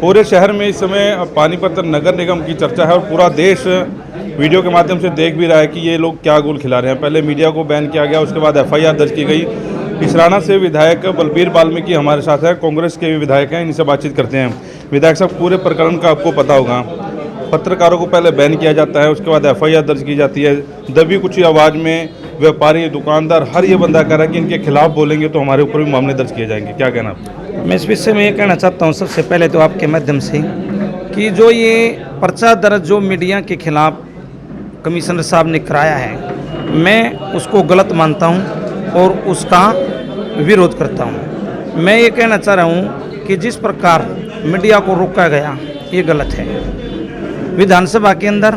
पूरे शहर में इस समय पानीपत नगर निगम की चर्चा है और पूरा देश वीडियो के माध्यम से देख भी रहा है कि ये लोग क्या गोल खिला रहे हैं। पहले मीडिया को बैन किया गया, उसके बाद एफआईआर दर्ज की गई। इसराना से विधायक बलबीर वाल्मीकि हमारे साथ है, कांग्रेस के भी विधायक हैं, इनसे बातचीत करते हैं। विधायक साहब, पूरे प्रकरण का आपको पता होगा, पत्रकारों को पहले बैन किया जाता है, उसके बाद एफआईआर दर्ज की जाती है। दबी कुछ आवाज़ में व्यापारी, दुकानदार, हर ये बंदा कह रहा है कि इनके खिलाफ बोलेंगे तो हमारे ऊपर भी मामले दर्ज किए जाएंगे। क्या कहना आप? मैं इस विषय में ये कहना चाहता हूँ सबसे पहले तो आपके माध्यम से कि जो ये पर्चा दर्ज जो मीडिया के खिलाफ कमिश्नर साहब ने कराया है, मैं उसको गलत मानता हूँ और उसका विरोध करता हूँ। मैं ये कहना चाह रहा हूँ कि जिस प्रकार मीडिया को रोका गया ये गलत है। विधानसभा के अंदर,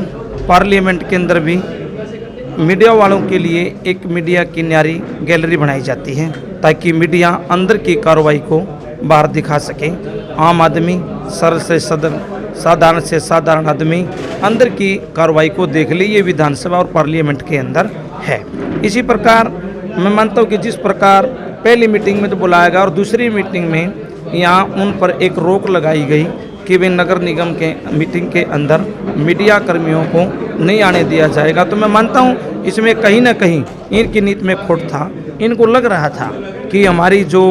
पार्लियामेंट के अंदर भी मीडिया वालों के लिए एक मीडिया की न्यारी गैलरी बनाई जाती है ताकि मीडिया अंदर की कार्रवाई को बाहर दिखा सके। आम आदमी, सरल से सदन, साधारण से साधारण आदमी अंदर की कार्रवाई को देख ले। ये विधानसभा और पार्लियामेंट के अंदर है। इसी प्रकार मैं मानता हूँ कि जिस प्रकार पहली मीटिंग में तो बुलाया गया और दूसरी मीटिंग में यहाँ उन पर एक रोक लगाई गई कि वे नगर निगम के मीटिंग के अंदर मीडिया कर्मियों को नहीं आने दिया जाएगा, तो मैं मानता हूँ इसमें कहीं ना कहीं इनकी नीति में खोट था। इनको लग रहा था कि हमारी जो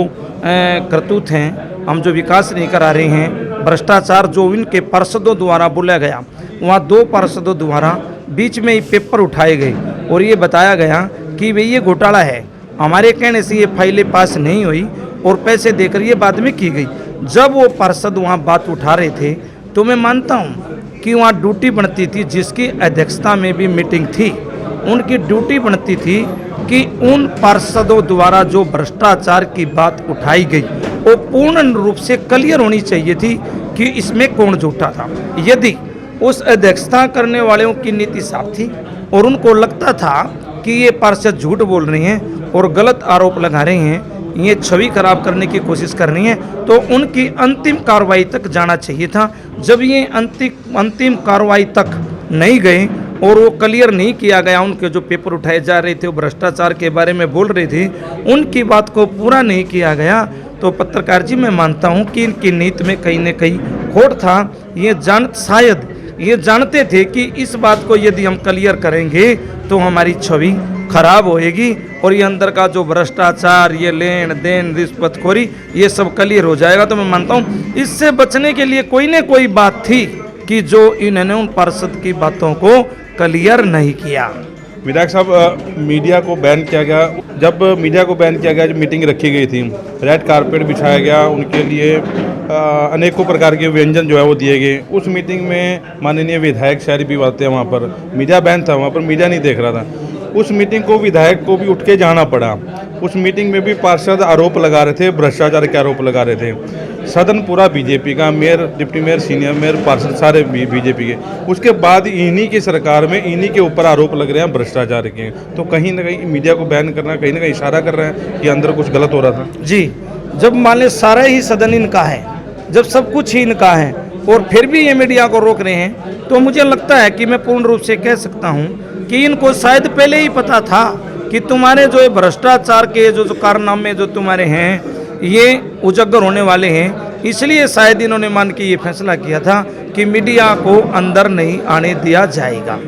करतूत हैं, हम जो विकास नहीं करा रहे हैं, भ्रष्टाचार जो इनके पार्षदों द्वारा बोला गया, वहाँ 2 पार्षदों द्वारा बीच में ही पेपर उठाए गए और ये बताया गया कि भाई ये घोटाला है, हमारे कहने से ये फाइलें पास नहीं हुई और पैसे देकर ये बाद में की गई। जब वो पार्षद वहाँ बात उठा रहे थे तो मैं मानता हूँ कि वहाँ ड्यूटी बनती थी, जिसकी अध्यक्षता में भी मीटिंग थी, उनकी ड्यूटी बनती थी कि उन पार्षदों द्वारा जो भ्रष्टाचार की बात उठाई गई वो पूर्ण रूप से क्लियर होनी चाहिए थी कि इसमें कौन झूठा था। यदि उस अध्यक्षता करने वालों की नीति साफ थी और उनको लगता था कि ये पार्षद झूठ बोल रहे हैं और गलत आरोप लगा रहे हैं, ये छवि खराब करने की कोशिश कर रही है, तो उनकी अंतिम कार्रवाई तक जाना चाहिए था। जब ये अंतिम कार्रवाई तक नहीं गए और वो क्लियर नहीं किया गया, उनके जो पेपर उठाए जा रहे थे वो भ्रष्टाचार के बारे में बोल रहे थे, उनकी बात को पूरा नहीं किया गया, तो पत्रकार जी मैं मानता हूँ कि इनकी नीति में कहीं न कहीं खोट था। शायद ये जानते थे कि इस बात को यदि हम क्लियर करेंगे तो हमारी छवि खराब होएगी और ये अंदर का जो भ्रष्टाचार, ये लेन देन, रिश्वतखोरी, ये सब क्लियर हो जाएगा। तो मैं मानता हूँ इससे बचने के लिए कोई न कोई बात थी कि जो इन्होंने उन पार्षद की बातों को क्लियर नहीं किया। विधायक साहब, मीडिया को बैन किया गया, जब मीडिया को बैन किया गया, जब मीटिंग रखी गई थी, रेड कारपेट बिछाया गया, उनके लिए अनेकों प्रकार के व्यंजन जो है वो दिए गए। उस मीटिंग में माननीय विधायक शहरी भी आते हैं, वहाँ पर मीडिया बैन था, वहाँ पर मीडिया नहीं देख रहा था। उस मीटिंग को विधायक को भी उठ के जाना पड़ा। उस मीटिंग में भी पार्षद आरोप लगा रहे थे, भ्रष्टाचार के आरोप लगा रहे थे। सदन पूरा बीजेपी का, mayor, deputy mayor, senior mayor, पार्षद सारे बीजेपी के। उसके बाद इन्हीं की सरकार में इन्हीं के ऊपर आरोप लग रहे हैं भ्रष्टाचार के। तो कहीं ना कहीं मीडिया को बैन करना कहीं ना कहीं इशारा कर रहे हैं कि अंदर कुछ गलत हो रहा था। जी, जब मान लें सारा ही सदन इनका है, जब सब कुछ ही इनका है और फिर भी ये मीडिया को रोक रहे हैं, तो मुझे लगता है कि मैं पूर्ण रूप से कह सकता हूँ कि इनको शायद पहले ही पता था कि तुम्हारे जो भ्रष्टाचार के जो कारनामे जो तुम्हारे हैं ये उजागर होने वाले हैं, इसलिए शायद इन्होंने मान के ये फैसला किया था कि मीडिया को अंदर नहीं आने दिया जाएगा।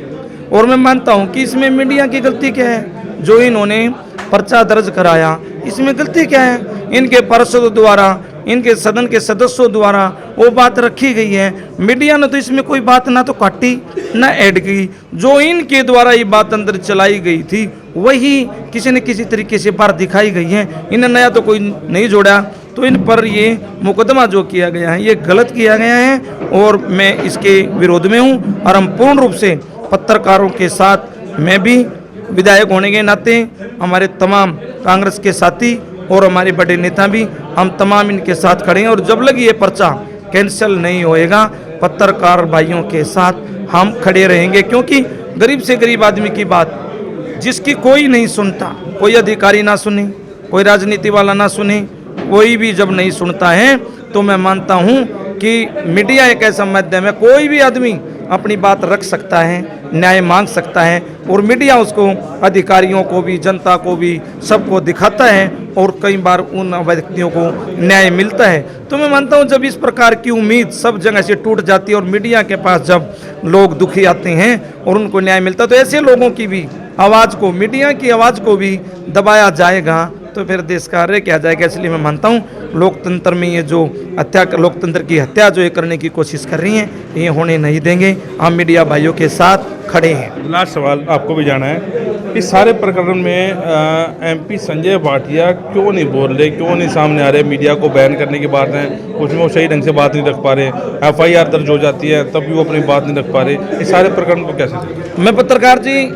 और मैं मानता हूँ कि इसमें मीडिया की गलती क्या है, जो इन्होंने पर्चा दर्ज कराया, इसमें गलती क्या है? इनके पार्षदों द्वारा, इनके सदन के सदस्यों द्वारा वो बात रखी गई है। मीडिया ने तो इसमें कोई बात ना तो काटी ना ऐड की। जो इनके द्वारा ये बात अंदर चलाई गई थी वही किसी न किसी तरीके से बाहर दिखाई गई है। इन्हें नया तो कोई नहीं जोड़ा, तो इन पर ये मुकदमा जो किया गया है ये गलत किया गया है और मैं इसके विरोध में हूँ। और हम पूर्ण रूप से पत्रकारों के साथ, मैं भी विधायक होने के नाते, हमारे तमाम कांग्रेस के साथी और हमारे बड़े नेता भी, हम तमाम इनके साथ खड़े हैं। और जब लग ये पर्चा कैंसिल नहीं होएगा, पत्रकार भाइयों के साथ हम खड़े रहेंगे, क्योंकि गरीब से गरीब आदमी की बात जिसकी कोई नहीं सुनता, कोई अधिकारी ना सुने, कोई राजनीति वाला ना सुने, कोई भी जब नहीं सुनता है, तो मैं मानता हूँ कि मीडिया एक ऐसा माध्यम है, कोई भी आदमी अपनी बात रख सकता है, न्याय मांग सकता है और मीडिया उसको अधिकारियों को भी, जनता को भी, सबको दिखाता है और कई बार उन व्यक्तियों को न्याय मिलता है। तो मैं मानता हूँ जब इस प्रकार की उम्मीद सब जगह से टूट जाती है और मीडिया के पास जब लोग दुखी आते हैं और उनको न्याय मिलता है, तो ऐसे लोगों की भी आवाज़ को, मीडिया की आवाज़ को भी दबाया जाएगा तो फिर देश का रह क्या जाएगा। इसलिए मैं मानता हूँ लोकतंत्र में ये जो लोकतंत्र की हत्या जो ये करने की कोशिश कर रही हैं, ये होने नहीं देंगे। हम मीडिया भाइयों के साथ खड़े हैं। लास्ट सवाल आपको भी जाना है, इस सारे प्रकरण में एमपी संजय भाटिया क्यों नहीं बोल रहे, क्यों नहीं सामने आ रहे? मीडिया को बैन करने की बात है, उसमें वो सही ढंग से बात नहीं रख पा रहे, FIR दर्ज हो जाती है तब भी वो अपनी बात नहीं रख पा रहे। इस सारे प्रकरण को कैसे देखें? मैं पत्रकार जी,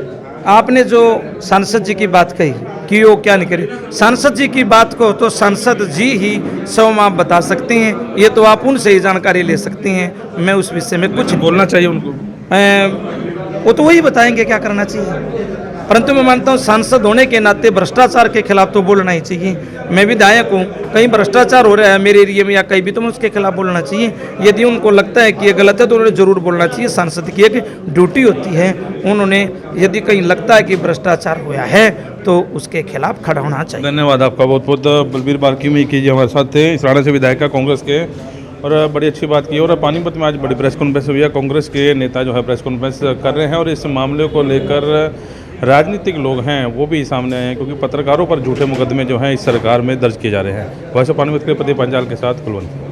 आपने जो सांसद जी की बात कही कि वो क्या नहीं करे, सांसद जी की बात को तो सांसद जी ही स्वयं आप बता सकते हैं, ये तो आप उनसे ही जानकारी ले सकते हैं। मैं उस विषय में कुछ बोलना चाहिए उनको, वो तो वही बताएंगे क्या करना चाहिए। परंतु मैं मानता हूँ सांसद होने के नाते भ्रष्टाचार के खिलाफ तो बोलना ही चाहिए। मैं विधायक हूँ, कहीं भ्रष्टाचार हो रहा है मेरे एरिया में या कहीं भी, तो मैं उसके खिलाफ बोलना चाहिए। यदि उनको लगता है कि ये गलत है तो उन्हें जरूर बोलना चाहिए। सांसद की एक ड्यूटी होती है, उन्होंने यदि कहीं लगता है कि भ्रष्टाचार हुआ है तो उसके खिलाफ खड़ा होना चाहिए। धन्यवाद आपका बहुत बहुत। बलबीर बाल्की जी हमारे साथ थे, इसराना से विधायक कांग्रेस के, और बड़ी अच्छी बात की। और पानीपत में आज बड़ी प्रेस कॉन्फ्रेंस हुई है, कांग्रेस के नेता जो है प्रेस कॉन्फ्रेंस कर रहे हैं और इस मामले को लेकर राजनीतिक लोग हैं वो भी सामने आए हैं, क्योंकि पत्रकारों पर झूठे मुकदमे जो हैं इस सरकार में दर्ज किए जा रहे हैं। वैसे पानीपत के प्रदीप पंजाल के साथ कुलवंत।